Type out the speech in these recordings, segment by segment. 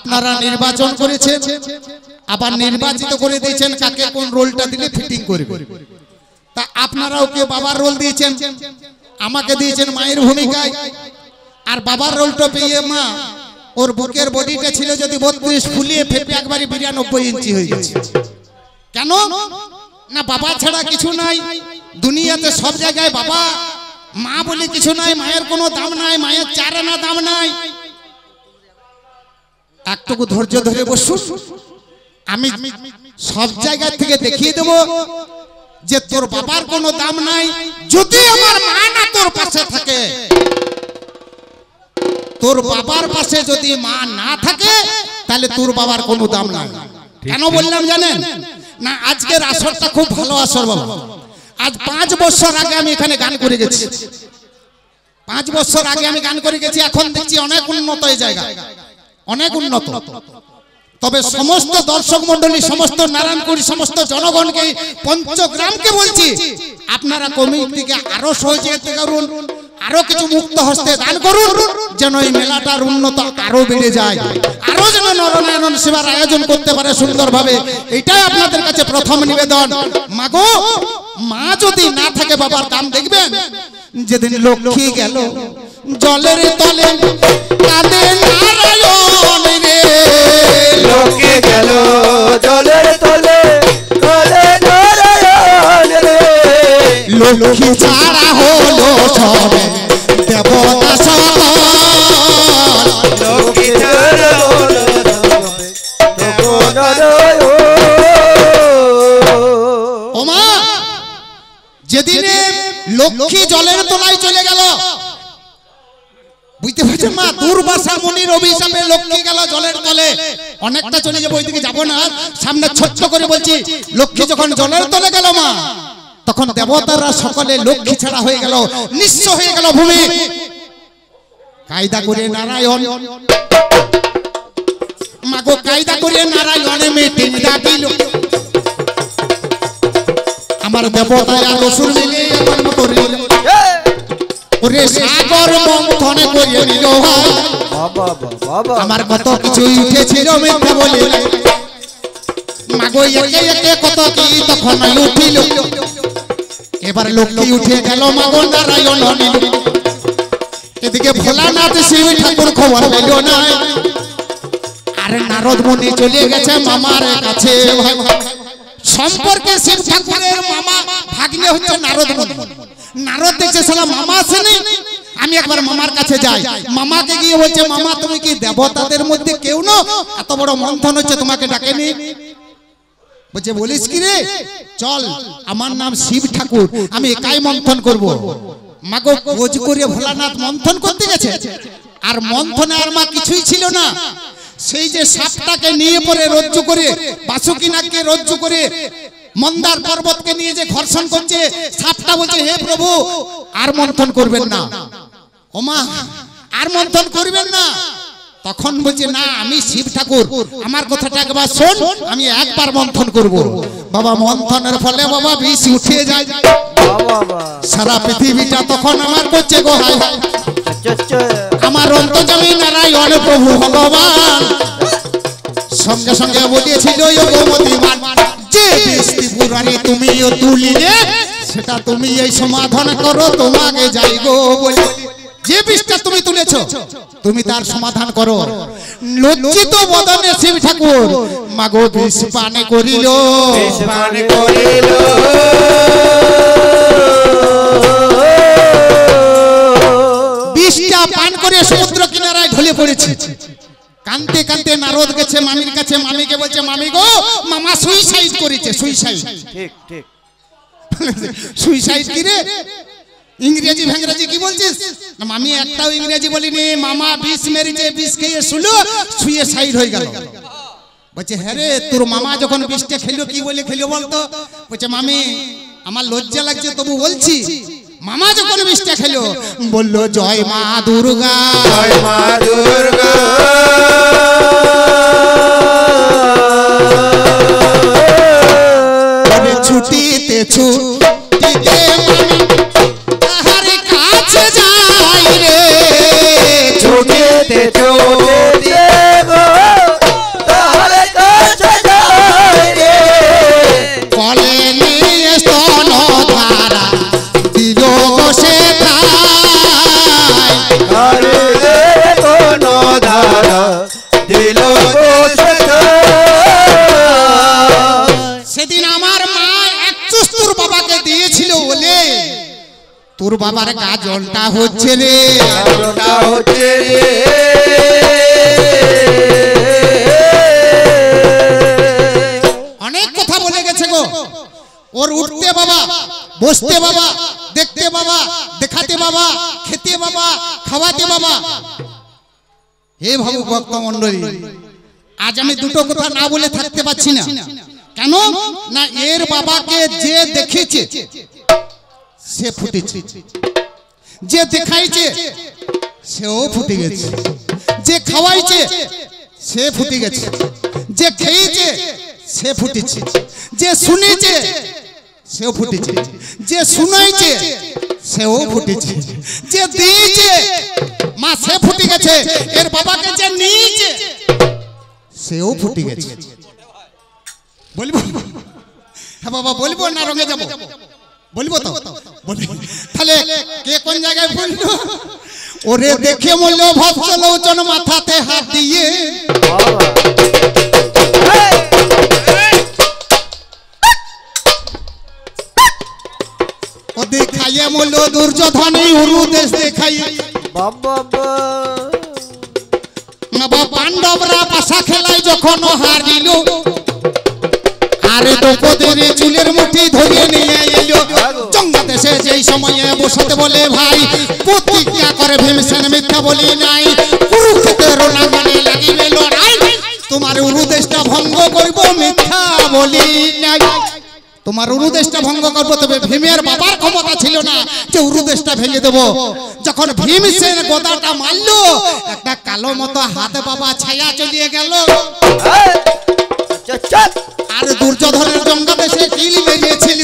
আপনারা নির্বাচন করেছেন, আবার নির্বাচিত করে দিয়েছেন কাকে কোন রোলটা দিলে ফিটিং করবে। তা আপনারাও কেউ বাবার রোল দিয়েছেন, আমাকে দিয়েছেন মায়ের ভূমিকায়। আর বাবার রোলটা পেয়ে মা ওর বুকের বডিটা ছিল যদি 32, ফুলিয়ে ফেপে একবারে 92 ইঞ্চি হয়ে গেছে। কেন না বাবা ছাড়া কিছু নাই দুনিয়াতে, সব জায়গায় বাবা মা বলে কিছু নাই, মায়ের কোনো দাম নাই, মায়ের 4 আনা দাম নাই। একটুকু ধৈর্য ধরে বসুন, আমি সব জায়গা থেকে দেখিয়ে দেব যে তোর বাবার কোনো দাম নাই। যদি আমার মা না তোর পাশে থাকে, তোর বাবার পাশে যদি মা না থাকে তাহলে তোর বাবার কোনো দাম নাই। কেন বললাম জানেন না? আজকের আসরটা খুব ভালো আসর বাবা। আজ 5 বছর আগে আমি এখানে গান করে গেছি, 5 বছর আগে আমি গান করে গেছি। এখন দেখছি অনেক উন্নত এই জায়গা, অনেক উন্নত। তবে সমস্ত দর্শক মন্ডলী, সমস্ত নারায়ণপুর, সমস্ত জনগণকে, পঞ্চগ্রামকে বলছি, আপনারা কমিটিকে আরো সহযোগিতা করুন, আরো কিছু মুক্ত হস্তে দান করুন, যেন এই মেলাটার উন্নত আরো বেড়ে যায়, আরো যেন নরনারায়ণ সেবার আয়োজন করতে পারে সুন্দরভাবে। এটাই আপনাদের কাছে প্রথম নিবেদন। মাগো, মা যদি না থাকে বাবার দাম দেখবেন। যেদিন লক্ষ্মী গেল জলের তলে কাঁদে নারায়ণ রে, লক্ষ্মী গেল জলের তলে কাঁদে নারায়ণ রে, লক্ষ্মী ছাড়া হলো সবে দেবতা সকল, লক্ষ্মী ছাড়া হলো সবে নারায়ণ। ও মা, যেদিনে লক্ষ্মী জলের তলায় চলে গেল, বুঝতে পারছেন মা? দুর্বাসা মুনির অভিশাপে লক্ষ্মী গেল জলের তলে। অনেকটা চলে যাবো, ওইদিকে যাবো না, সামনে ছোট্ট করে বলছি। লক্ষ্মী যখন জলের তলে গেল মা, তখন দেবতারা সকলে লক্ষ্মী ছাড়া হয়ে গেল, নিঃস্ব হয়ে গেল ভূমি। কায়দা করে নারায়ণ, মাগো কায়দা করে নারায়ণ মিটিং ডাকিল। আমার দেবতা আর অসুর মিলে এমন করিল, ওরে সাগর মন্থন করিয়ে নিল। আমার কত কিছুই উঠেছিল মিথ্যা বলে, মাগো একে একে কত কি তখন উঠিল। এবার লক্ষ্মী উঠে গেল, মাগো নারায়ণ নিল। এদিকে ভোলানাথ শিব ঠাকুর খবর পেল না, আর নারদ মুনি চলে গেছে মামার কাছে। সম্পর্কে শিব ঠাকুরের মামা ভাগ্নে হচ্ছে নারদ মুনি। নারদ দেখছে সালা মামা আসেনি, আমি একবার মামার কাছে যাই। মামাকে গিয়ে বলছে, মামা তুমি কি দেবতাদের মধ্যে কেউ না? এত বড় মন্থন হচ্ছে, তোমাকে ডাকেনি? বলছে বলিস কি রে, চল, আমার নাম শিব ঠাকুর, আমি একাই মন্থন করব। মাগো খোঁজ করে ভোলানাথ মন্থন করতে গেছে, আর মন্থনে আর মা কিছুই ছিল না। সেই যে সাপটাকে নিয়ে পরে রজ্জু করে, বাসুকিনাকে রজ্জু করে মন্দার পর্বতকে নিয়ে যে ঘর্ষণ করছে, সাপটা বলছে হে প্রভু আর মন্থন করবেন না, ও মা আর মন্থন করবেন না। তখন বলছে না, আমি শিব ঠাকুর, আমার কথাটা একবার শোন, আমি একবার মন্থন করব। বাবা মন্থনের ফলে বাবা বিষ উঠে যায়, সারা পৃথিবীটা তখন আমার করছে গো হায় হায়। আমার অন্তর্যামী নারায়ণ প্রভু ভগবান সঙ্গে সঙ্গে বলিয়েছিল, যে বিষ ত্রিপুরারি তুমিও তুলিলে, সেটা তুমি এই সমাধান করো, তোমাকে যাই গো বলে। যে বিষটা তুমি তুলেছো তুমি তার সমাধান করো। লজ্জিত বদনে শিব ঠাকুর মাগো বিষ পানে করিল, বিষটা পান করে সমুদ্র কিনারায় ঢলে পড়েছে। কানতে কানতে নারদ গেছে মামির কাছে, মামিকে বলছে, মামি গো মামা সুইসাইড করেছে। সুইসাইড, ঠিক ঠিক, সুইসাইড কি রে? ইংরেজি ভেংরাজি কি বলছিস? না মামি একটাও ইংরেজি বলিনি, মামা বিষ মেরেছে, বিষ খেয়ে শুয়ে সাইড হয়ে গেল। বলছে হ্যাঁ রে, তোর মামা যখন বিষটা খেলো কি বলে খেলো বলতো? বলছে মামি আমার লজ্জা লাগছে তবু বলছি, মামা যখন বিষটা খেলো বললো জয় মা দুর্গা, জয় মা দুর্গা, ছুটিতে ছুটিতে মামি তাহার কাছে যাই রে, ছুটিতে ছুটিতে দিল বসে সেদিন আমার মা এক চুস তোর বাবাকে দিয়েছিল বলে তোর বাবার গা জলটা হচ্ছে রে, আলোটা হচ্ছে রে। অনেক কথা বলে গেছে গো। ওর উঠতে বাবা, বসতে বাবা, দেখতে বাবা, দেখাতে বাবা, খেতে বাবা, খাওয়াতে বাবা। হে ভাবু ভক্ত মন্ডলী, আজ আমি দুটো কথা না বলে থাকতে পারছি না। কেন না এর বাবাকে যে দেখেছে সে ফুটেছে, যে দেখাইছে সেও ফুটে গেছে, যে খাওয়াইছে সে ফুটে গেছে, যে খেয়েছে সে ফুটেছে, যে শুনেছে সেও ফুটেছে, যে শুনাইছে সেও ফুটেছে, যে দিয়েছে মা সে ফুটে গেছে, এর বাবাকে যে নিয়েছে সেও ফুটে গেছে। বলবো হ্যাঁ বাবা, বলবো না রঙে যাবো? বলবো তো, তাহলে কে কোন জায়গায় বললো? ওরে দেখে মূল্য ভক্ত লোচন মাথাতে হাত দিয়ে ও দেখাইয়ে মূল্য দুর্যোধনে উরু দেশ দেখাই বাবা বাবা পাণ্ডবরা পাশা খেলায় যখন হারিল আরে দ্রৌপদীর চুলের মুঠি ধরিয়ে নিয়ে এলো জঙ্গা দেশে যেই সময়ে বসতে বলে ভাই প্রতিজ্ঞা করে ভীমসেন মিথ্যা বলি নাই কুরুক্ষেত্রের রণাঙ্গনে লাগিবে লড়াই তোমার উরুদেশটা ভঙ্গ করব মিথ্যা বলি নাই। তোমার উরুদেশটা ভঙ্গ করবো, তবে ভীমের বাবার ক্ষমতা ছিল না যে উরুদেশটা ভেঙে দেবো। যখন ভীমসেন গদাটা মারলো একটা কালো মতো হাতে বাবা ছায়া চলিয়ে গেল আর দুর্যোধনের জঙ্গা দেশে কিল বেরিয়েছিল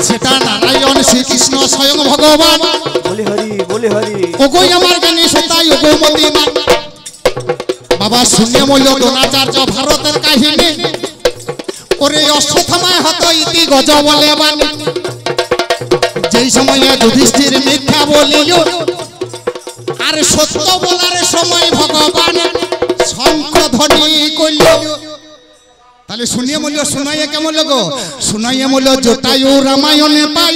সেটা নারায়ণ শ্রীকৃষ্ণ স্বয়ং ভগবান বলি হরি বলি হরি ওগোই আমার জ্ঞানী সতাই ওগো মতিমান বাবা শূন্য মূল্য দ্রোণাচার্য ভারতের কাহিনী ওরে অশ্বত্থামায় হত ইতি গজ বলে বাণী যেই সময়ে যুধিষ্ঠির মিথ্যা বলিল আর সত্য বলার সময় ভগবান শঙ্খ ধ্বনি কইল। তাহলে শুনিয়ে মূল্য শুনাইয়ে কেমন লোক শুনাইয়ে মূল্য জটায়ু রামায়ণে পাই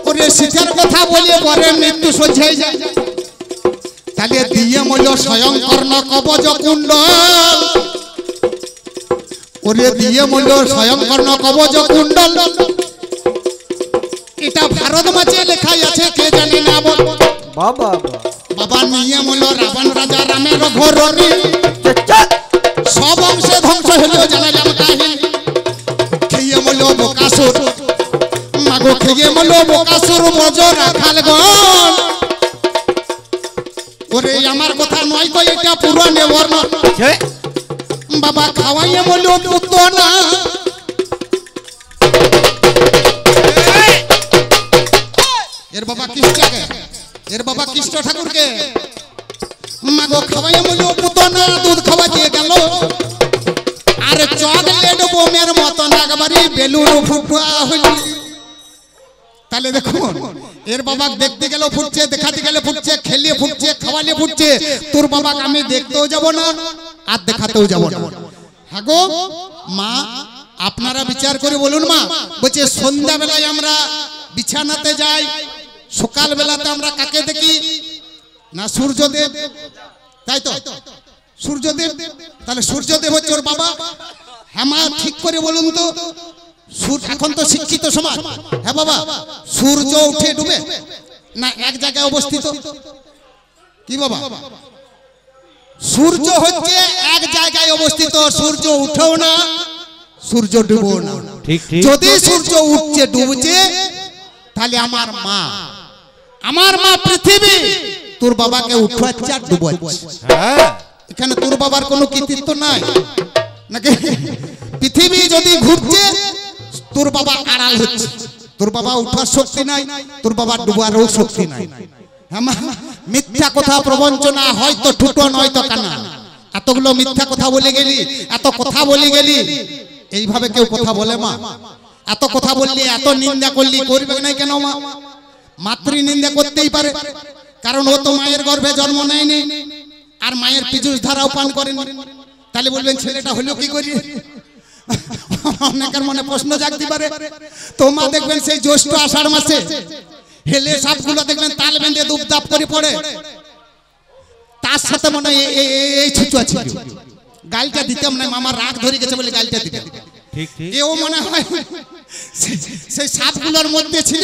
ওরে সীতার কথা বলে পরে মৃত্যু সহ্যাই যায়। তাহলে দিয়ে মূল্য স্বয়ং কর্ণ কবচ কুণ্ডল ওরে দিয়ে মূল্য স্বয়ং কর্ণ কবচ কুণ্ডল এটা ভারত মাঝে লেখাই আছে কে জানে না বাবা বাবা নিয়ে মূল্য রাবণ রাজা রামের ঘরণী সব অংশে ধ্বংস হলেও জানালাম কাহিনী খেয়ে মূল্য বকাসুর মাগো খেয়ে মূল্য বকাসুর বজ রাখাল গণ ওরে আমার কথা নয় কই এটা পুরাণে বর্ণন বাবা খাওয়াইয়ে মূল্য পুত না এর বাবা কৃষ্ণকে এর বাবা কৃষ্ণ ঠাকুরকে মাগো খাওয়াইয়ে মূল্য পুত না দুধ খাওয়া দিয়ে গেল আর চকলেট বোমের মতন একবারই বেলুন ফুটুয়া হইল। তাহলে দেখুন এর বাবা দেখতে গেল ফুটছে, দেখাতে গেলে ফুটছে, খেলিয়ে ফুটছে, খাওয়ালে ফুটছে। তোর বাবাকে আমি দেখতেও যাব না আর দেখাতেও যাব না। হ্যাঁ গো মা আপনারা বিচার করে বলুন মা। বলছে সন্ধ্যা বেলায় আমরা বিছানাতে যাই, সকাল বেলাতে আমরা কাকে দেখি না সূর্যদেব, তাই তো সূর্যদেব। তাহলে সূর্যদেব হচ্ছে ওর বাবা। হ্যাঁ মা ঠিক করে বলুন তো এখন তো শিক্ষিত সমাজ, হ্যাঁ বাবা সূর্য উঠে ডুবে না এক জায়গায় অবস্থিত? কি বাবা সূর্য হচ্ছে এক জায়গায় অবস্থিত, সূর্য উঠেও না সূর্য ডুবেও না। যদি সূর্য উঠছে ডুবছে তাহলে আমার মা পৃথিবী তোর বাবাকে উঠাচ্ছে আর ডুবাচ্ছে। এখানে তোর বাবার কোনো কৃতিত্ব নাই নাকি? পৃথিবী যদি ঘুরছে তোর বাবা আড়াল হচ্ছে, তোর বাবা উঠার শক্তি নাই, তোর বাবা ডুবারও শক্তি নাই। মিথ্যা কথা প্রবঞ্চনা হয়তো ঠুটো নয়তো কানা, এতগুলো মিথ্যা কথা বলে গেলি, এত কথা বলে গেলি। এইভাবে কেউ কথা বলে মা? এত কথা বললি, এত নিন্দা করলি, করবে না কেন মা? মাতৃ নিন্দা করতেই পারে, কারণ ও তো মায়ের গর্ভে জন্ম নেয়নি। আর মায়ের পীযুষ ধারাও পান করেন, তাহলে বলবেন ছেলেটা হলো কি করি? অনেকের মনে প্রশ্ন জাগতে পারে। তো মা দেখবেন সেই জ্যৈষ্ঠ আষাঢ় মাসে হেলে সাপগুলো দেখবেন তাল বেঁধে দুপদাপ করে পড়ে, তার সাথে মনে হয় এই ছুচুয়া ছিল, গালটা দিতাম না, মামার রাগ ধরে গেছে বলে গালটা দিতাম। এও মনে হয় সেই সাপগুলোর মধ্যে ছিল,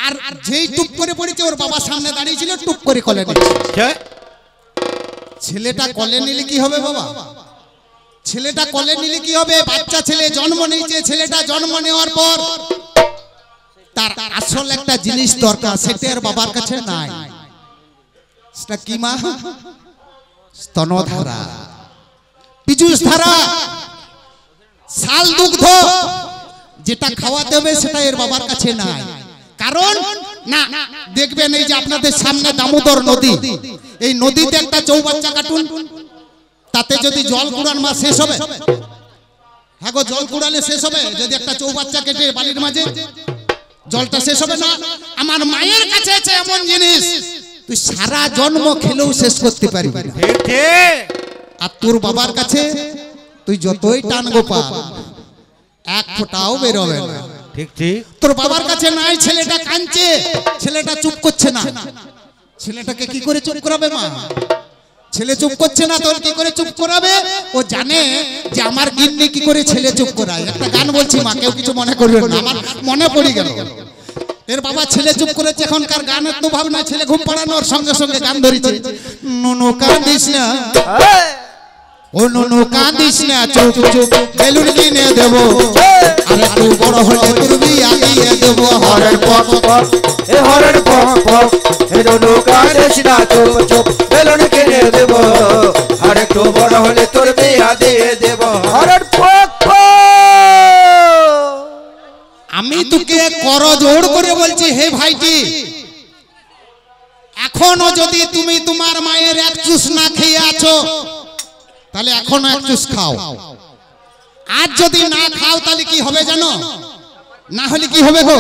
আর যেই টুপ করে পড়েছে ওর বাবার সামনে দাঁড়িয়ে ছিল, টুপ করে কলে নিচ্ছে। ছেলেটা কলে নিলে কি হবে বাবা? ছেলেটা কলে নিলে কি হবে? বাচ্চা ছেলে জন্ম নিয়েছে, ছেলেটা জন্ম নেওয়ার পর তার আসল একটা জিনিস দরকার, সেটা আর বাবার কাছে নাই। সেটা কি মা? স্তনধারা, পীযুষ ধারা, শাল দুগ্ধ, যেটা খাওয়াতে হবে সেটা এর বাবার কাছে নাই। কারণ না দেখবেন এই যে আপনাদের সামনে দামোদর নদী, এই নদীতে একটা চৌবাচ্চা কাটুন, তাতে যদি জল কুড়ান মা শেষ হবে? হ্যাঁ গো, জল কুড়ালে শেষ হবে? যদি একটা চৌবাচ্চা কেটে বালির মাঝে, জলটা শেষ হবে না? আমার মায়ের কাছে আছে এমন জিনিস তুই সারা জন্ম খেলেও শেষ করতে পারবি না। আর তোর বাবার কাছে তুই যতই টান গোপা, এক ফোঁটাও বেরোবে না। ঠিক ঠিক। তোর বাবার কাছে নাই, ছেলেটা কাঁদছে, ছেলেটা চুপ করছে না। ছেলেটাকে কি করে চুপ করাবে মা? ছেলে চুপ করছে না, তোর কি করে চুপ করাবে? ও জানে যে আমার গিন্নি কি করে ছেলে চুপ করায়। একটা গান বলছি মা, কেউ কিছু মনে করবে না, আমার মনে পড়ে গেল। এর বাবা ছেলে চুপ করেছে, এখনকার গানের তো ভাবনা, ছেলে ঘুম পাড়ানোর সঙ্গে সঙ্গে গান ধরেছে, নুনু কাঁদিস না, ও নুনু কাঁদিস না, চুপ চুপ বেলুন কিনে দেবো, আর একটু বড় হলে তোর বিয়া দিয়ে দেবো। হরের পক পক, এ হরের পক পক, এ নুনু কাঁদিস না, চুপ চুপ বেলুন কিনে দেব, আর একটু বড় হলে তোর বিয়া দিয়ে দেব। হরের পক পক। আমি তোকে করজোড় করে বলছি, হে ভাইটি, এখনো যদি তুমি তোমার মায়ের এক চুষ না খেয়ে আছো, তাহলে এখনো এক চুষ খাও। আজ যদি না খাও তাহলে কি হবে জানো? না হলে কি হবে গো?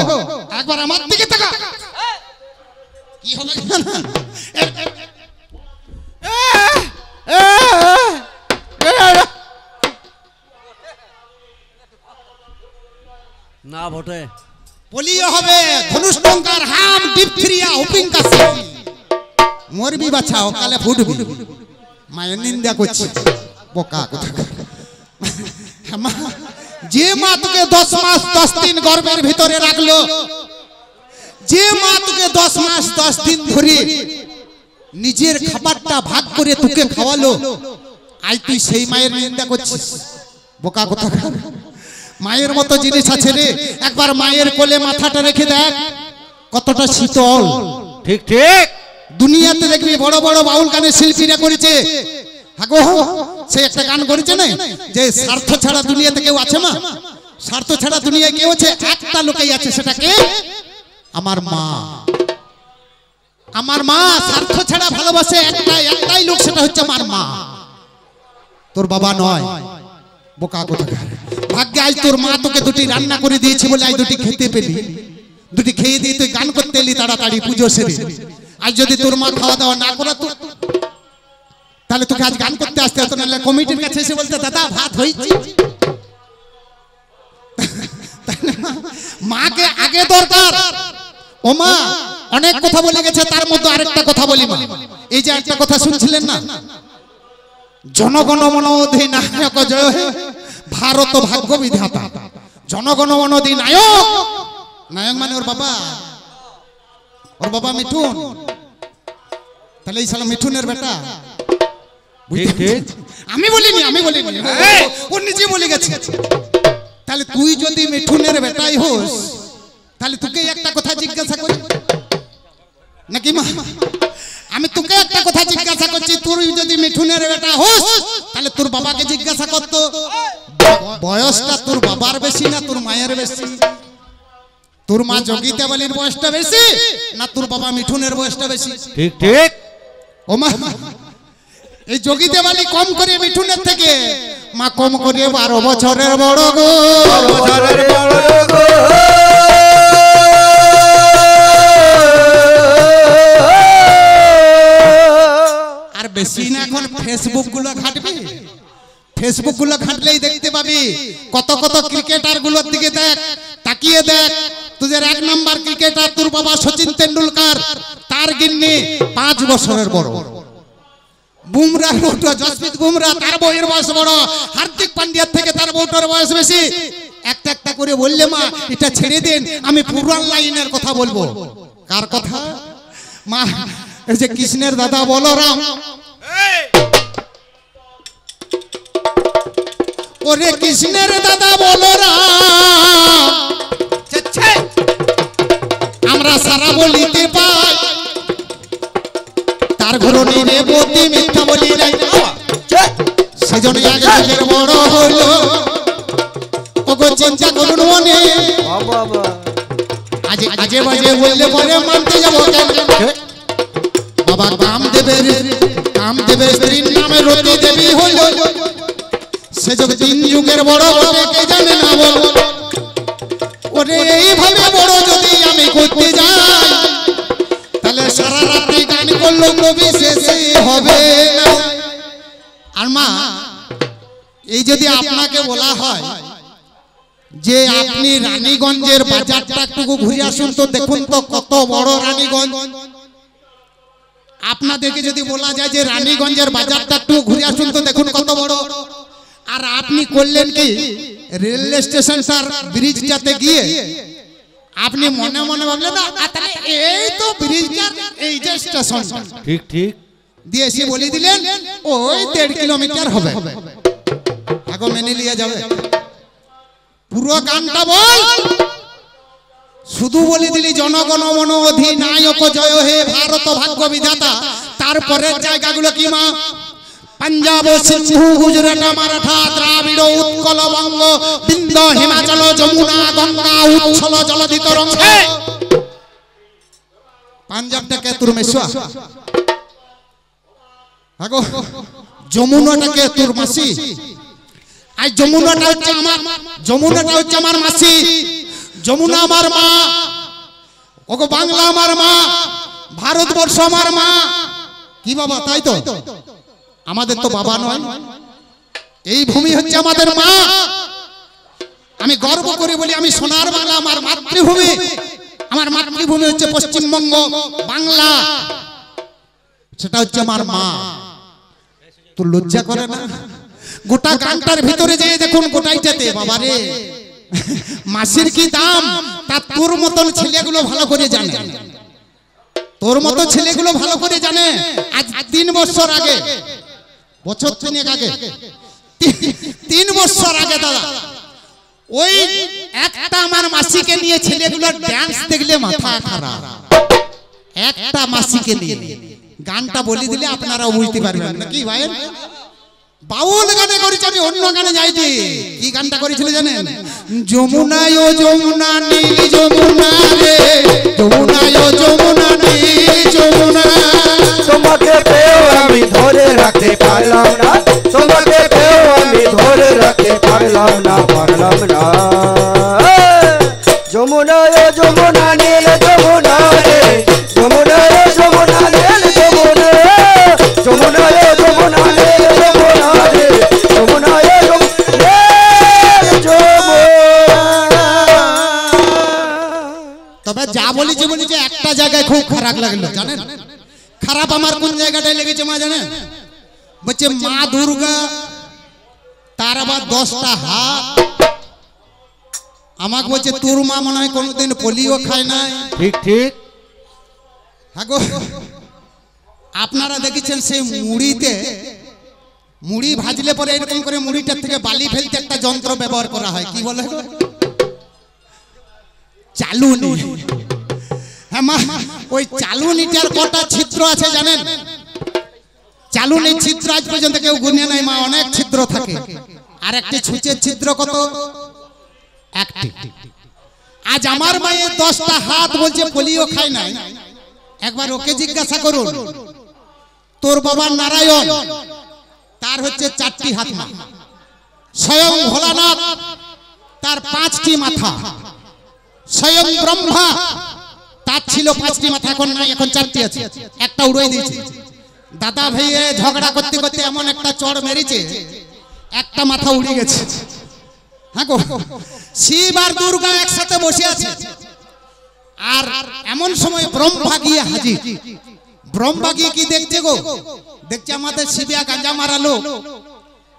একবার আমার দিকে তাকা, কি হবে না বটে, পোলিও হবে, ধনুষ্টঙ্কার, হাম, ডিপথিরিয়া, হুপিং কাশি, মরবি বাছা, কালে ফুটবি। মায়ের নিন্দা করছে, বোকা কোথাকার। যে মা তোকে 10 মাস 10 দিন গর্ভের ভিতরে রাখলো, যে মা তোকে 10 মাস 10 দিন ধরে নিজের খাবারটা ভাগ করে তোকে খাওয়ালো, আজ তুই সেই মায়ের নিন্দা করছিস, বোকা কোথাকার। মায়ের মতো জিনিস আছে রে, একবার মায়ের কোলে মাথাটা রেখে দেখ কতটা শীতল। ঠিক ঠিক। দুনিয়াতে দেখবি বড় বড় বাউল গানের শিল্পীরা করেছে, সে একটা গান করেছে না, যে স্বার্থ ছাড়া দুনিয়াতে কেউ আছে না, স্বার্থ ছাড়া দুনিয়ায় কেউ আছে, একটা লোকই আছে, সেটা কে? আমার মা। আমার মা স্বার্থ ছাড়া ভালোবাসে, একটাই লোক, সেটা হচ্ছে আমার মা, তোর বাবা নয়, বোকা কোথাকার। ভাগ্যে আজ তোর মা তোকে দুটি রান্না করে দিয়েছে বলে আজ দুটি খেতে পেলি, দুটি খেয়ে দিয়ে তুই গান করতে এলি তাড়াতাড়ি পুজো সেরে। আজ যদি তোর মা খাওয়া দাওয়া না করা তো, তাহলে তোকে আজ গান করতে আসতে হতো, নাহলে কমিটির কাছে এসে বলতে দাদা ভাত হয়েছে। মাকে আগে দরকার। ও মা অনেক কথা বলে গেছে, তার মধ্যে আরেকটা কথা বলি মা। এই যে একটা কথা শুনছিলেন না, জনগণ মন অধিনায়ক জয় হে ভারত ভাগ্য বিধাতা। জনগণ মন অধিনায়ক, নায়ক মানে ওর বাবা, ওর বাবা মিঠুন, তাহলে এই সালা মিঠুনের বেটা। আমি বলিনি, ও নিজে বলে গেছে। তাহলে তুই যদি মিঠুনের বেটাই হোস, তাহলে তোকে একটা কথা জিজ্ঞাসা করি নাকি মা? আমি তোকে একটা কথা জিজ্ঞাসা করছি, তুই যদি মিঠুনের বেটা হোস, তাহলে তোর বাবাকে জিজ্ঞাসা করতো, বয়সটা তোর বাবার বেশি না তোর মায়ের বেশি? তোর মা যোগিতা বালির বয়সটা বেশি না তোর বাবা মিঠুনের বয়সটা বেশি? ঠিক ঠিক। ও মা, এই যোগিতা বালি কম করে মিঠুনের থেকে, মা কম করে 12 বছরের বড় গো, 12 বছরের বড় গো। বেশি না এখন ফেসবুক গুলো ঘাটবি, ফেসবুক গুলো ঘাটলেই দেখতে পাবি কত কত ক্রিকেটার গুলোর দিকে দেখ, তাকিয়ে দেখ। তোদের 1 নাম্বার ক্রিকেটার তোর বাবা সচিন তেন্ডুলকার, তার গিন্নি 5 বছরের বড়। বুমরা জসপ্রীত বুমরা, তার বউয়ের বয়স বড়। হার্দিক পান্ডিয়ার থেকে তার বউটার বয়স বেশি। একটা একটা করে বললে মা এটা ছেড়ে দেন, আমি পুরান লাইনের কথা বলবো। কার কথা? মা এই যে কৃষ্ণের দাদা বলরাম, ওরে কৃষ্ণের দাদা বলরাম, আমরা সারা বলিতে পাই তার ঘরণী রে বতি মিথ্যা বলি নাই, সেজন্য আগে যুগের বড় হলো। ওগো চিন্তা করুন মনে, আজে বাজে বললে পরে মানতে যাবো কেন? বাবা কামদেবের স্ত্রীর নামে রতি দেবী হইল, সে যোগ 3 যুগের বড় বটে, কে জানে না বল। ওরে এইভাবে বড় যদি আমি করতে যাই, তাহলে সারা রাত্রি গান করলো কবি শেষে হবে না। আর মা এই যদি আপনাকে বলা হয় যে আপনি রানীগঞ্জের বাজারটা একটু ঘুরে আসুন তো, দেখুন তো কত বড় রানীগঞ্জ। আপনাদেরকে যদি বলা যায় যে রানীগঞ্জের বাজারটা একটু ঘুরে আসুন তো, দেখুন কত বড়। আর আপনি করলেন কি রেলওয়ে স্টেশনটার ব্রিজটাতে গিয়ে আপনি মনে মনে ভাবলেন না তাহলে এই তো ব্রিজটার এই যে স্টেশন, ঠিক ঠিক দিয়ে এসে বলে দিলেন ওই 1.5 কিলোমিটার হবে, আগে মেনে নিয়ে যাবে। পুরো গানটা বল, শুধু বলে দিলি জনগণ মন অধিনায়ক জয় হে ভারত ভাগ্য বিধাতা। তারপরের জায়গাগুলো কি মা? পাঞ্জাব, সিন্ধু, গুজরাট, মারাঠা, দ্রাবিড়, উৎকল, বঙ্গ, বিন্দ, হিমাচল, যমুনা, গঙ্গা, উচ্ছল, জলধি তরঙ্গ। পাঞ্জাবটাকে তোর মেসুয়া, আগো যমুনাটাকে তোর মাসি। আর যমুনাটা হচ্ছে আমার মাসি, যমুনা আমার মা। ওগো বাংলা আমার মা, ভারতবর্ষ আমার মা। কি বাবা? তাই তো, আমাদের তো বাবা নয়, এই ভূমি হচ্ছে আমাদের মা। আমি গর্ব করে বলি আমি সোনার বাংলা আমার মাতৃভূমি। আমার মাতৃভূমি হচ্ছে পশ্চিমবঙ্গ, বাংলা, সেটা হচ্ছে আমার মা। তো লজ্জা করে না? গোটা গানটার ভিতরে যেয়ে দেখুন গোটাইটাতে বাবারে মাসির কি দাম তা তোর মতন ছেলেগুলো ভালো করে জানে, তোর মতো ছেলেগুলো ভালো করে জানে। আজ 3 বছর আগে, বছর 3 আগে, 3 বছর আগে দাদা, ওই একটা আমার মাসিকে নিয়ে ছেলেগুলোর ডান্স দেখলে মাথা খারাপ। একটা মাসিকে নিয়ে গানটা বলে দিলে আপনারা বুঝতে পারবেন না। কি ভাই বাউল গানে করেছি, আমি অন্য গানে যাইছি। কি গানটা করেছিল জানেন? যমুনা ও যমুনা নীল যমুনা রে, যমুনা ও যমুনা নীল যমুনা। তোমাকে পেও আমি ধরে রাখতে পারলাম না, তোমাকে পেও আমি ধরে রাখতে পারলাম না, পারলাম না। যমুনা ও যমুনা নীল যমুনা রে, যমুনা ও যমুনা নীল যমুনা, যমুনা ও যমুনা নীল যমুনা রে, যমুনা ও যমুনা যমুনা। তবে যা বলেছি একটা জায়গায় খুব খারাপ লাগলো জানেন? খারাপ আমার কোন জায়গাটায় লেগেছে মা জানেন? বলছে মা দুর্গা, তার আবার 10টা হাত। আমাকে বলছে তোর মা মনে হয় কোনোদিন পোলিও খায় নাই। ঠিক ঠিক। হাগো আপনারা দেখেছেন সেই মুড়িতে, মুড়ি ভাজলে পরে এরকম করে মুড়িটার থেকে বালি ফেলতে একটা যন্ত্র ব্যবহার করা হয়, কি বলে? চালুনি। হ্যাঁ মা, ওই চালুনিটার কটা ছিদ্র আছে জানেন? চালুনির ছিদ্র আজ পর্যন্ত কেউ গুনে নাই মা, অনেক ছিদ্র থাকে। আর একটি ছুঁচের ছিদ্র কত? একটি। আজ আমার মায়ের 10টা হাত, বলছে পোলিও খায় নাই। একবার ওকে জিজ্ঞাসা করুন, তোর বাবা নারায়ণ, তার হচ্ছে 4টি হাত মা। স্বয়ং ভোলানাথ, তার 5টি মাথা। স্বয়ং ব্রহ্মা, তার ছিল 5টি মাথা, এখন নাই, এখন 4টি আছে, একটা উড়িয়ে দিয়েছে। দাদা ভাইয়ে ঝগড়া করতে করতে এমন একটা চড় মেরেছে, একটা মাথা উড়ে গেছে। হ্যাঁ গো, শিব আর দুর্গা একসাথে বসে আছে, আর এমন সময় ব্রহ্মা গিয়ে হাজির। ব্রহ্মা গিয়ে কি দেখছে গো? দেখছে আমাদের শিবিয়া গাঁজা মারালো,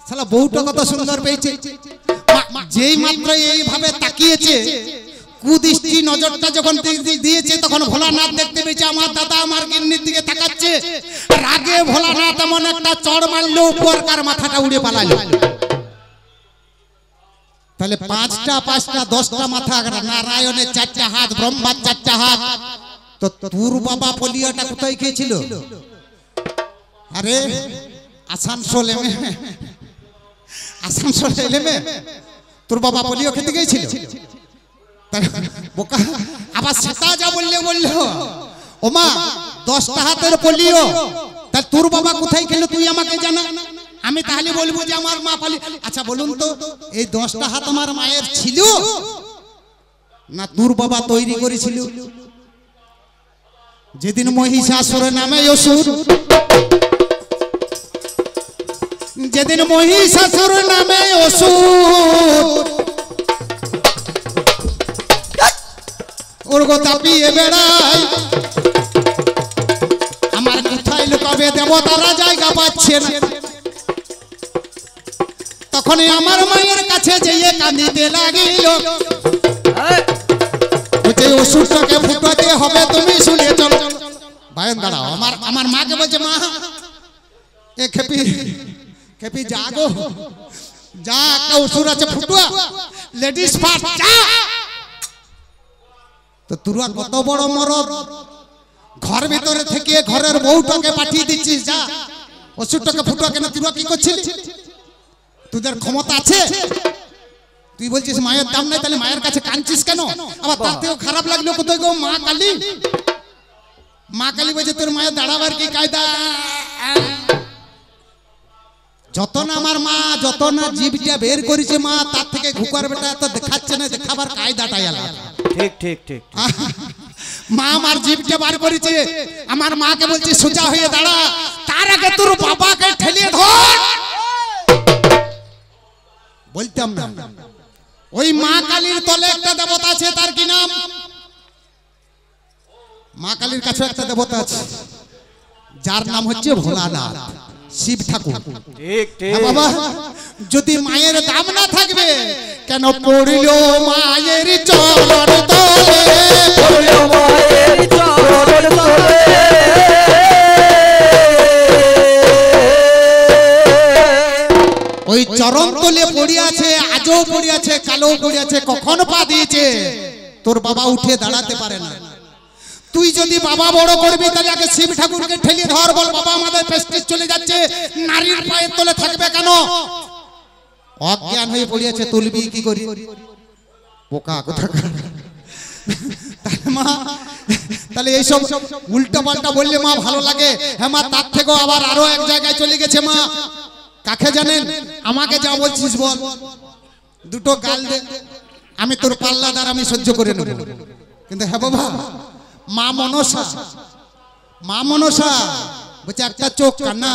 শালা বউটা কত সুন্দর পেয়েছে। যেই মাত্র এইভাবে তাকিয়েছে, কুদৃষ্টি নজরটা যখন দিয়েছে, তখন ভোলানাথ দেখতে পেয়েছে আমার দাদা আমার গিন্নির দিকে তাকাচ্ছে। রাগে ভোলানাথ এমন একটা চড় মারলো, উপরকার মাথাটা উড়ে পালালো। তাহলে পাঁচটা 10টা মাথা, নারায়ণের 4টা হাত, ব্রহ্মার 4টা হাত। তো তোর বাবা পোলিওটা কোথায় খেয়েছিল? আরে আসানসোল এলেমে তোর বাবা পোলিও খেতে গিয়েছিল। বোকা, আবার সেটা যা বললে ও মা 10টা হাতের পোলিও, তাহলে তোর বাবা কোথায় খেলো তুই আমাকে জানা। আমি তাহলে বলবো যে আমার মা পালি। আচ্ছা বলুন তো, এই 10টা হাত আমার মায়ের ছিল না তোর বাবা তৈরি করেছিল? যেদিন মহিষাসুর নামে অসুর, যেদিন মহিষাসুর নামে অসুর ওর কথা পিয়ে বেড়ায়, আমার কোথায় লুকাবে দেবতারা জায়গা পাচ্ছে না। তখনই আমার মায়ের কাছে যেয়ে কাঁদিতে লাগিল, যে অসুরটাকে ফুটাতে হবে তুমি শুনে চলো। ভাই দাঁড়াও, আমার মাকে বলছে, মা এ খেপি জাগো, যা একটা অসুর আছে ফুটুয়া, লেডিস ফার্স্ট যা। তো তুরা কত বড় মরদ, ঘর ভিতরে থেকে ঘরের বউটাকে পাঠিয়ে দিচ্ছিস, যা অসুরটাকে ফুটুয়া। কেন তুরা কি করছিস? তোদের ক্ষমতা আছে? তুই বলছিস মায়ের দাম নাই, তাহলে মায়ের কাছে কাঁদছিস কেন? আবার তাতেও খারাপ লাগলো কোথায় গো, মা কালী। মা কালী বলছে তোর মায়ের দাঁড়াবার কি কায়দা? যত না আমার মা, যত না জীবটা বের করেছে মা, তার থেকে ঘুকার বেটা তো দেখাচ্ছে না, দেখাবার কায়দাটাই আলাদা। ঠিক ঠিক ঠিক। মা আমার জীবটা বার করেছে, আমার মাকে বলছে সোজা হয়ে দাঁড়া, তার আগে তোর বাবাকে ঠেলিয়ে ধর। বলতাম না, ওই মা কালীর তলে একটা দেবতা আছে, তার কি নাম? মা কালীর কাছে একটা দেবতা আছে, যার নাম হচ্ছে ভোলানাথ, শিব ঠাকুর। ঠিক ঠিক বাবা, যদি মায়ের দাম না থাকবে, কেন পড়িল মায়ের চরণ তলে, পড়িল মায়ের চরণ তলে। ওই চরণ তলে পড়ে আছে, আজও পড়ে আছে, কালো পড়ে আছে, কখন পা দিয়েছে তোর বাবা উঠে দাঁড়াতে পারে না। তুই যদি বাবা বড় করবি, তাহলে আগে শিব ঠাকুরকে ঠেলিয়ে ধর, বল বাবা আমাদের প্রেস্টিজ চলে যাচ্ছে, নারীর পায়ের তলে থাকবে কেন? অজ্ঞান হয়ে পড়ে আছে, তুলবি কি করি? বোকা কোথাকার। মা তাহলে এইসব উল্টা পাল্টা বললে মা ভালো লাগে। হ্যাঁ মা, তার থেকেও আবার আরো এক জায়গায় চলে গেছে মা। কাকে জানেন? আমাকে যা বলছিস বল, দুটো গাল দে, আমি তোর পাল্লাদার, আমি সহ্য করে নেব। কিন্তু হ্যাঁ বাবা, মা মনসা বলছে একটা চোখ কান্না,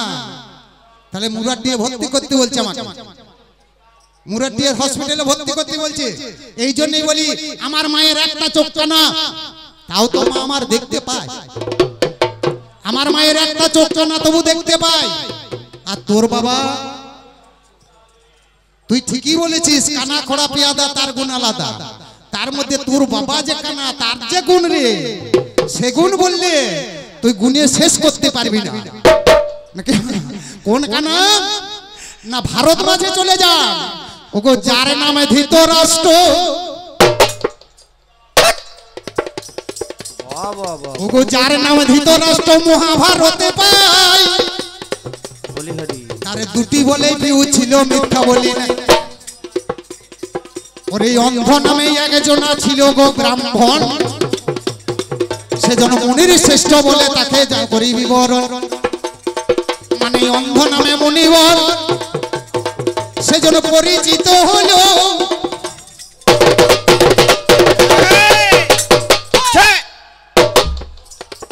তাহলে মুরাড্ডিয়ে ভর্তি করতে বলছে আমাকে, মুরাড্ডিয়ে হসপিটালে ভর্তি করতে বলছে। এই জন্যই বলি আমার মায়ের একটা চোখ কানা, তাও তো মা আমার দেখতে পায়। আমার মায়ের একটা চোখ কানা তবু দেখতে পায়। আর তোর বাবা, তুই ঠিকই বলেছিস, কানা খোড়া পেয়াদা তার গুণ আলাদা। তার মধ্যে তোর বাবা যে কানা, তার যে গুণ রে, সে গুণ বললে তুই গুণে শেষ করতে পারবি না। কোন কানা না, ভারত মাঝে চলে যা, ওগো যার নামে ধৃতরাষ্ট্র, ওগো যার নামে ধৃতরাষ্ট্র মহাভারতে পাই। তারে দুটি বলে পিউ ছিল, মিথ্যা বলি না। ওরে অন্ধ নামে একজনা ছিল গো ব্রাহ্মণ, সেজন্য মুনির শ্রেষ্ঠ বলে তাকে যা করি বিবরণ। মানে অন্ধ নামে মুনিবর, সেজন্য পরিচিত হলো।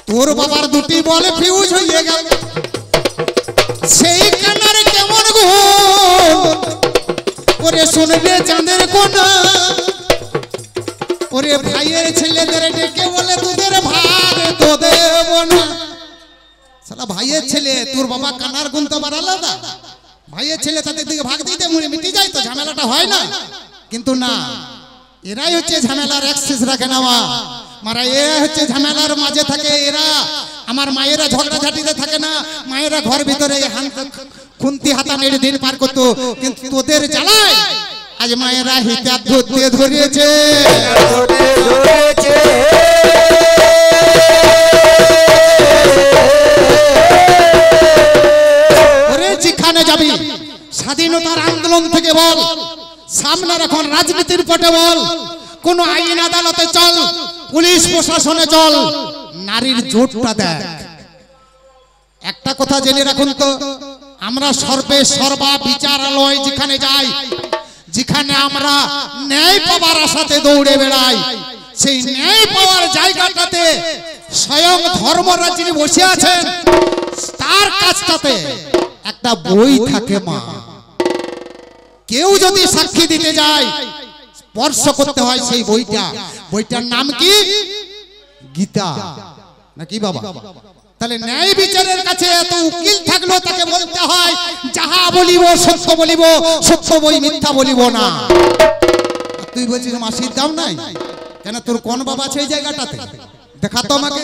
তোর বাবার দুটি বলে ফিউজ হয়ে গেল। ওরে শুনবে চাঁদের কোনা ওরে ভাইয়ের ছেলেদের ডেকে বলে তোদের ভাগ তো দেব না শালা ভাইয়ের ছেলে তোর বাবা কানার গুণ তো আবার আলাদা ভাইয়ের ছেলে তাদের দিকে ভাগ দিতে মনে মিটে যায় তো ঝামেলাটা হয় না কিন্তু না এরাই হচ্ছে ঝামেলার অ্যাক্সেস রাখে নেওয়া মারা এরা হচ্ছে ঝামেলার মাঝে থাকে এরা আমার মায়েরা ঝগড়াঝাটিতে থাকে না মায়েরা ঘর ভিতরে খুন্তি হাতা নেড়ে দিন পার করতো কিন্তু তোদের জ্বালায় আজ মায়েরা হিতার ধরতে ধরেছে ওরে যেখানে যাবি স্বাধীনতার আন্দোলন থেকে বল সামনে এখন রাজনীতির পটে বল কোন আইন আদালতে চল পুলিশ প্রশাসনে চল নারীর জোটটা দেখ একটা কথা জেনে রাখুন তো আমরা সর্বে সর্বা বিচারালয় যেখানে যাই যেখানে আমরা ন্যায় পাওয়ার আশাতে দৌড়ে বেড়াই সেই ন্যায় পাওয়ার জায়গাটাতে স্বয়ং ধর্মরাজ যিনি বসে আছেন তার কাছটাতে একটা বই থাকে মা কেউ যদি সাক্ষী দিতে যায় স্পর্শ করতে হয় সেই বইটার নাম কি গীতা নাকি বাবা তাহলে ন্যায় বিচারের কাছে এত উকিল থাকলো তাকে বলতে হয় যাহা বলিব সত্য বলিব সত্য বই মিথ্যা বলিব না তুই বলছিস মাসির দাম নাই কেন তোর কোন বাবা আছে এই জায়গাটাতে দেখা তো আমাকে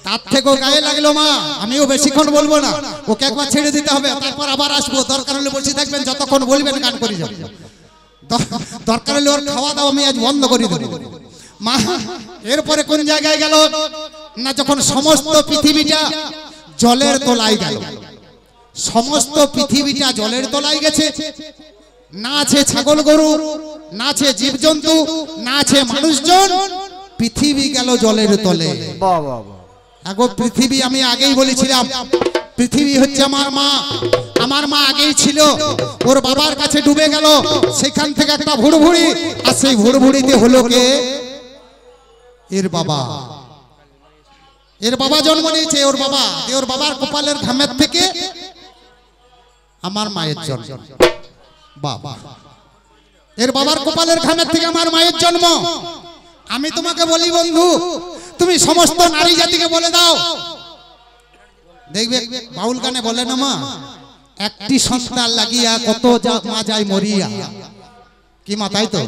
তার থেকেও গায়ে লাগলো মা আমিও বেশিক্ষণ বলবো না ওকে একবার ছেড়ে দিতে হবে তারপর আবার আসবো দরকার হলে বসে থাকবেন যতক্ষণ বলবেন গান করে যাবেন দরকার হলে ওর খাওয়া দাওয়া আমি আজ বন্ধ করে দেবো মা এরপরে কোন জায়গায় গেল না যখন সমস্ত পৃথিবীটা জলের তলায় গেল সমস্ত পৃথিবীটা জলের তলায় গেছে না আছে ছাগল গরু না আছে জীবজন্তু না আছে মানুষজন পৃথিবী গেল জলের তলে আগো পৃথিবী আমি আগেই বলেছিলাম পৃথিবী হচ্ছে আমার মা আগেই ছিল ওর বাবার কাছে ডুবে গেল সেখান থেকে একটা ভুড়ভুড়ি আর সেই ভুড়ভুড়িতে হলো কে এর বাবা জন্ম নিয়েছে ওর বাবার কপালের ঘামের থেকে আমার মায়ের জন্ম বাবা এর বাবার কপালের ঘামের থেকে আমার মায়ের জন্ম আমি তোমাকে বলি বন্ধু তুমি সমস্ত নারী জাতিকে বলে দাও দেখবে বাউল গানে বলে না মা একটি সন্তান লাগিয়া কত মা যায় মরিয়া কি মা তাই তো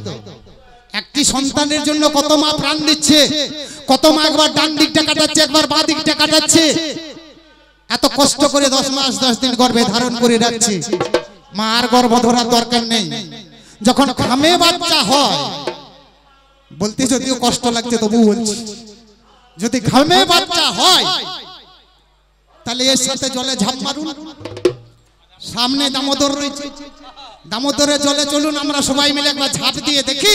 একটি সন্তানের জন্য কত মা প্রাণ দিচ্ছে কত মা একবার ডান দিকটা কাটাচ্ছে একবার বাঁ দিকটা কাটাচ্ছে এত কষ্ট করে 10 মাস 10 দিন গর্ভে ধারণ করে রাখছে মা আর গর্ভ ধরার দরকার নেই যখন ঘামে বাচ্চা হয় বলতে যদিও কষ্ট লাগছে তবু বলছি যদি ঘামে বাচ্চা হয় তাহলে এর সাথে জলে ঝাঁপ মারুন সামনে দামোদর রয়েছে দামোদরে জলে চলুন আমরা সবাই মিলে একবার ঝাঁপ দিয়ে দেখি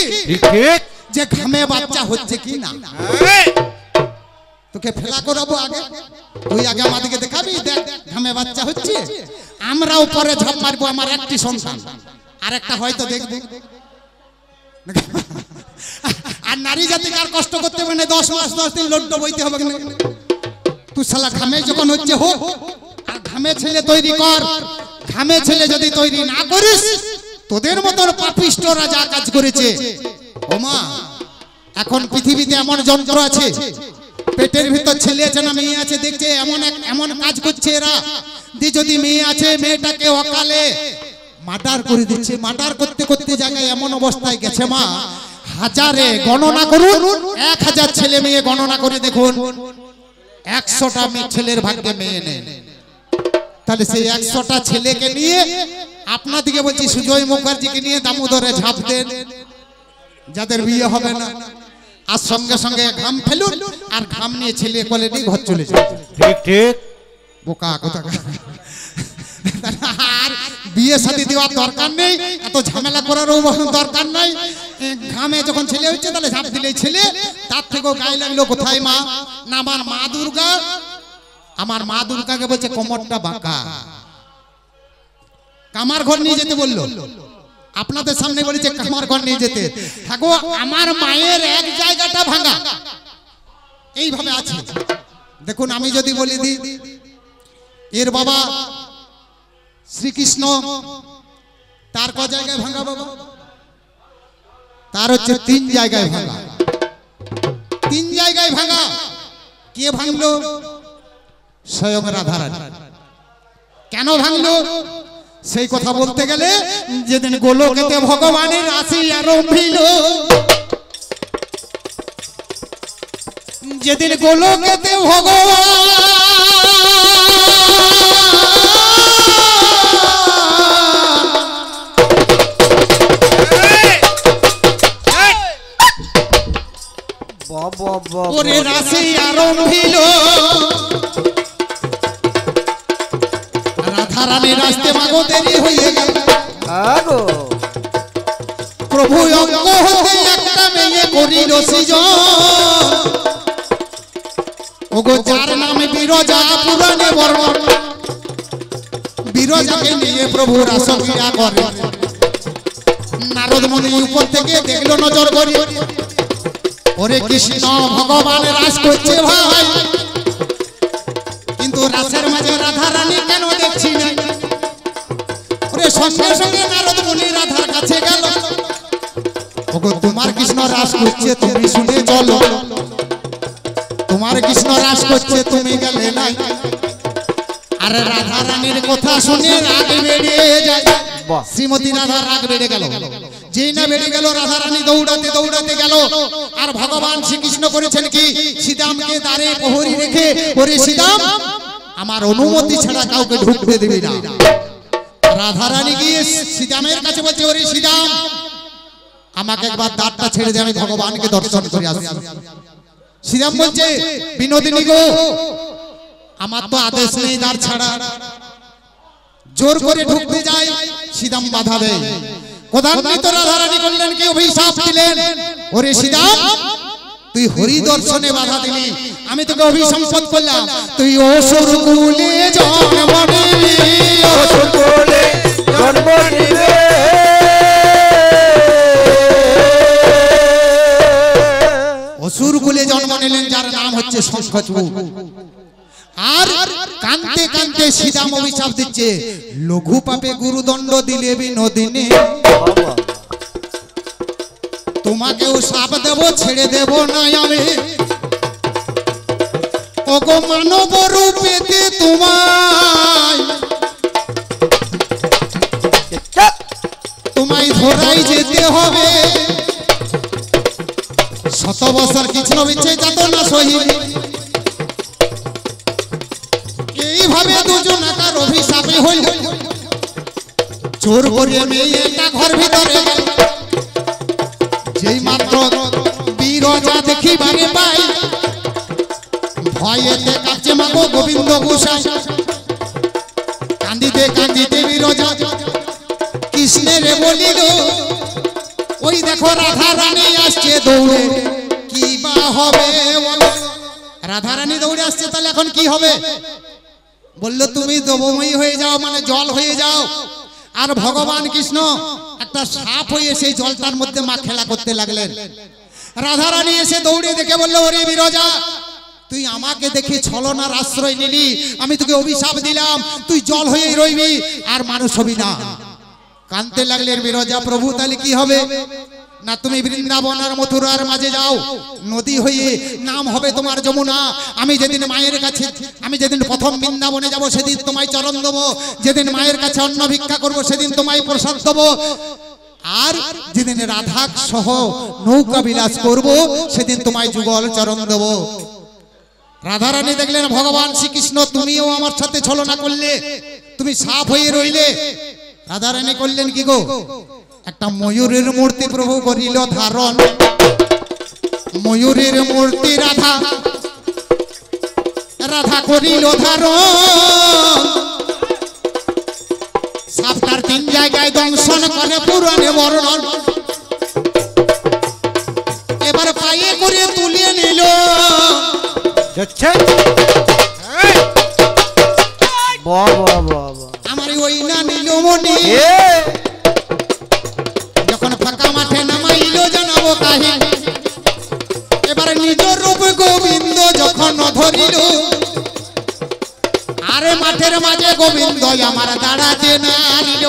যে ঘামে বাচ্চা হচ্ছে কি না তোকে ফেলা করাবো আগে তুই আগে আমাদেরকে দেখাবি দেখ ঘামে বাচ্চা হচ্ছে আমরা উপরে ঝাঁপ মারবো আমার একটি সন্তান আর একটা হয়তো দেখবো আর নারী জাতিকে আর কষ্ট করতে হবে না 10 মাস 10 দিন লড্ডু বইতে হবে না তুই শালা ঘামে যখন হচ্ছে হোক আর ঘামে ছেলে তৈরি কর ঘামে ছেলে যদি তৈরি না করিস তোদের মতন পাপিষ্টরা যা কাজ করেছে ও মা এখন পৃথিবীতে এমন যন্ত্র আছে পেটের ভিতর ছেলে আছে না মেয়ে আছে দেখছে এমন কাজ করছে এরা যে যদি মেয়ে আছে মেয়েটাকে অকালে মার্ডার করে দিচ্ছে মার্ডার করতে করতে জায়গায় এমন অবস্থায় গেছে মা হাজারে গণনা করুন 1000 ছেলে মেয়ে গণনা করে দেখুন 100টা ছেলের ভাগ্যে মেয়ে নেই তাহলে সেই 100টা ছেলেকে নিয়ে আপনাদেরকে বলছি সুজয় মুখার্জিকে নিয়ে দামোদরে ঝাঁপ দেন যাদের বিয়ে হবে না আর সঙ্গে সঙ্গে ঘাম ফেলুন আর ঘাম নিয়ে ছেলে কোলে নিয়ে ঘর চলে যান ঠিক ঠিক বোকা কথা আর বিয়ে শাদী দেওয়ার দরকার নেই এত ঝামেলা করারও দরকার নাই ঘামে যখন ছেলে হচ্ছে তাহলে ঝাঁপ দিলেই ছেলে তার থেকেও গায়ে লাগলো কোথায় মা না আমার মা দুর্গাকে বলছে কোমরটা বাঁকা কামার ঘর নিয়ে যেতে বললো আপনাদের সামনে বলেছে কামার ঘর নিয়ে যেতে থাকো আমার মায়ের এক জায়গাটা ভাঙা এইভাবে আছে দেখুন আমি যদি বলি দি এর বাবা শ্রীকৃষ্ণ তার ক জায়গায় ভাঙা বাবা? তার হচ্ছে 3 জায়গায় ভাঙা। 3 জায়গায় ভাঙা। কে ভাঙলো? স্বয়ং রাধারানী। কেন ভাঙলো সেই কথা বলতে গেলে যেদিন গোলকেতে ভগবানের রাশি আরম্ভিল, যেদিন গোলকেতে ভগবান ওরে রাশি আরম্ভিল, রাধারানীর আসতে মাগো দেরি হয়ে গেল। প্রভু অঙ্গ হতে একটা মেয়ে করিল সৃজন, ওগো যার নামে বিরজা পুরাণে বর্ণন। বিরজাকে নিয়ে প্রভু রাসক্রীড়া করে। নারদ মুনি উপর থেকে দেখলো নজর করে, ওরে কৃষ্ণ ভগবান রাস করছে ভাই, কিন্তু রাসের মাঝে রাধারানী কেন দেখছি না? ওরে সঙ্গে সঙ্গে নারদ মুনি রাধার কাছে গেল, ওগো তোমার কৃষ্ণ রাস করছে তুমি শুনে চলো, তোমার কৃষ্ণ রাস করছে তুমি গেলে নাই। আরে রাধারানীর কথা শুনে রাগ বেড়ে যায়। শ্রীমতী রাধা রাগ বেড়ে গেল। যেই না বেড়ে গেল রাধারানী দৌড়াতে দৌড়াতে গেল। আর ভগবান শ্রীকৃষ্ণ করেছেন কি? সীতামকে দ্বারে প্রহরী রেখে, ওরে সীতাম আমার অনুমতি ছাড়া কাউকে ঢুকতে দিবি না। রাধারানী গিয়ে সীতামের কাছে বলছে, ওরে সীতাম আমাকে একবার দ্বারটা ছেড়ে দে, আমি ভগবানকে দর্শন করে আসি। সীতাম বলছে, বিনোদিনী গো আমার তো আদেশ নেই দ্বার ছাড়া। জোর করে ঢুকতে যায়, সীতাম বাধা দেয়। ক্রোধান্বিত রাধারানী করলেন কি? অভিশাপ দিলেন, ওরে সীতাম তুই হরি দর্শনে বাধা দিলি, আমি তোকে অভিসম্পদ করলাম, তুই অসুর কুলে জন্ম নিলি, অসুর কুলে জন্ম নিলি। অসুর কুলে জন্ম নিলেন যার নাম হচ্ছে শঙ্খচূড়। আর কানতে কানতে সীতাম অভিশাপ দিচ্ছে, লঘু পাপে গুরুদণ্ড দিলে বিনোদিনী, তোমাকেও শাপ দেব, ছেড়ে দেব না আমি। ওগো মানব রূপেতে তোমায় ধরাই যেতে হবে। 100 বছর কৃষ্ণ বিচ্ছে যাত না সহি। এইভাবে দুজনাকার অভিশাপে হইল। জোর করে মেয়েটা ঘর ভিতরে গেল। যেই মাত্র বিরজা দেখিবারে পাই, ভয়েতে কাঁপছে মাগো গোবিন্দ গোসাই। কান্দিতে কান্দিতে বিরজা কৃষ্ণের বলিল, ওই দেখো রাধারানী আসছে দৌড়ে, কি বা হবে? রাধারানী দৌড়ে আসছে, তাহলে এখন কি হবে? বললো তুমি দেবময়ী হয়ে যাও, মানে জল হয়ে যাও। আর ভগবান কৃষ্ণ একটা সাপ হয়ে সেই জলটার মধ্যে মা খেলা করতে লাগলেন। রাধারানী এসে দৌড়ে দেখে বললো, ওরে বিরজা তুই আমাকে দেখে ছলনার আশ্রয় নিলি, আমি তোকে অভিশাপ দিলাম, তুই জল হয়েই রইবি আর মানুষ হবি না। কাঁদতে লাগলেন বিরজা, প্রভু তাহলে কি হবে? না তুমি বৃন্দাবন আর মথুরার মাঝে যাও, নদী হয়ে নাম হবে তোমার যমুনা। আমি যেদিন মায়ের কাছে, আমি যেদিন প্রথম বৃন্দাবনে যাব সেদিন তোমায় চরণ দেবো, যেদিন মায়ের কাছে অন্ন ভিক্ষা করবো সেদিন তোমায় প্রসাদ দেবো, আর যেদিন রাধা সহ নৌকা বিলাস করবো সেদিন তোমায় যুগল চরণ দেবো। রাধারানী দেখলেন ভগবান শ্রীকৃষ্ণ তুমিও আমার সাথে ছলনা করলে, তুমি সাপ হয়ে রইলে। রাধারানী করলেন কি গো? একটা ময়ূরের মূর্তি প্রভু করিল ধারণ। ময়ূরের মূর্তি রাধা, রাধা করিল ধারণ। সাপটার 3 জায়গায় দংশন করে পুরাণে বর্ণন। এবার পায়ে করে তুলে নিল। আমার ওই না নিল মনি, যখন ফাঁকা মাঠে নামাইল জানাবো কাহিনী। এবার নিজ রূপ গোবিন্দ যখন ধরিল, আরে মাঠের মাঝে গোবিন্দ আমার দাঁড়াতে না দিল।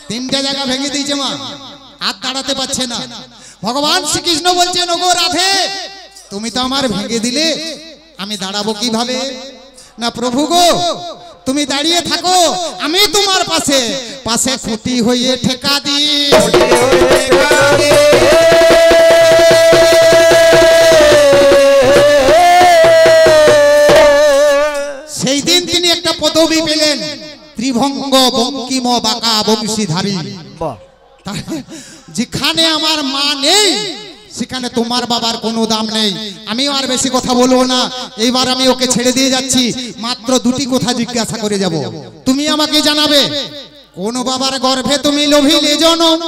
তিনটা জায়গা ভেঙে দিয়েছে মা, আর দাঁড়াতে পারছে না। ভগবান শ্রীকৃষ্ণ বলছেন, ওগো রাধে, তুমি তো আমার ভেঙে দিলে, আমি দাঁড়াবো কিভাবে? না প্রভু গো, তুমি দাঁড়িয়ে থাকো, আমি তোমার পাশে পাশে খুঁটি হয়ে ঠেকা দিই। সেই দিন তিনি একটা পদবী পেলেন, ত্রিভঙ্গ বঙ্কিম বাঁকা বংশীধারী। যেখানে আমার মা নেই সেখানে তোমার বাবার কোনো দাম নেই। আমিও আর বেশি কথা বলবো না, এইবার আমি ওকে ছেড়ে দিয়ে যাচ্ছি। মাত্র দুটি কথা জিজ্ঞাসা করে যাব, তুমি আমাকে জানাবে, কোন বাবার গর্ভে তুমি লোভিলে জনম?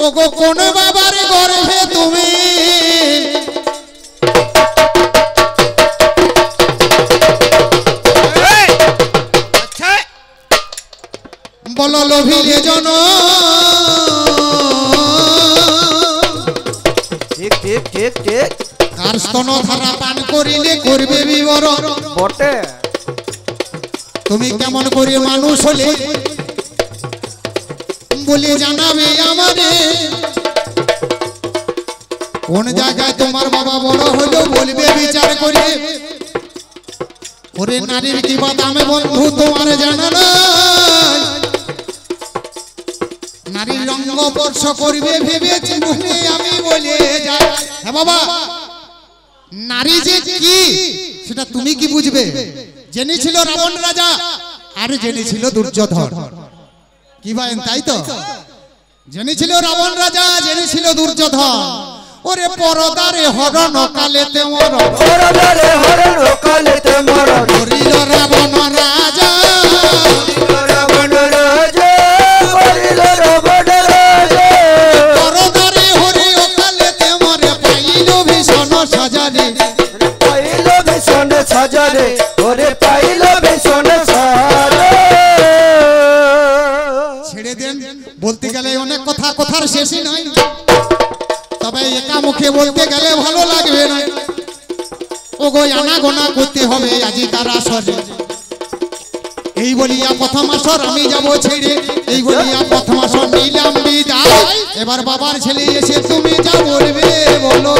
ওগো কোন বাবার গর্ভে তুমি বলো লোভিলে জনম? কার স্তন ধারা পান করিলে করবে বিবরণ? বটে। তুমি কেমন করে মানুষ হলে বলে জানাবে আমারে। কোন জায়গায় তোমার বাবা বড় হলো বলবে বিচার করে। ওরে নারীর কি বাদামে বন্ধু তোমার জানা না? নারীর রঙ্গ স্পর্শ করবে ভেবেছি মনে আমি বলে যাই। হ্যাঁ বাবা, নারী যে কি সেটা তুমি কি বুঝবে? জেনেছিল রাবণ রাজা আর জেনেছিল দুর্যোধন। কি ভাই তাই তো? জেনেছিল রাবণ রাজা, জেনেছিল দুর্যোধন। ওরে পরদারে হরণ কালেতে মরণ, পরদারে হরণ কালেতে মরণ করিল রাবণ রাজা। রাবণ রাজা করিল রাবণ রাজা। পরদারে হরি কালেতে মরে পাইল ভীষণ সাজারে। পাইল ভীষণ সাজারে, ওরে পাইল ভীষণ সাজারে। ছেড়ে দেন, বলতে গেলে অনেক কথা, কথার শেষই নাই। তবে একা মুখে বলতে গেলে ভালো লাগবে না। ওগো আনা গোনা করতে হবে আজি তার আসরে। এই বলিয়া প্রথম আসর আমি যাব ছেড়ে, এই বলিয়া প্রথম আসর নিলাম বিদায়। এবার বাবার ছেলে এসে তুমি যা বলবে বলো।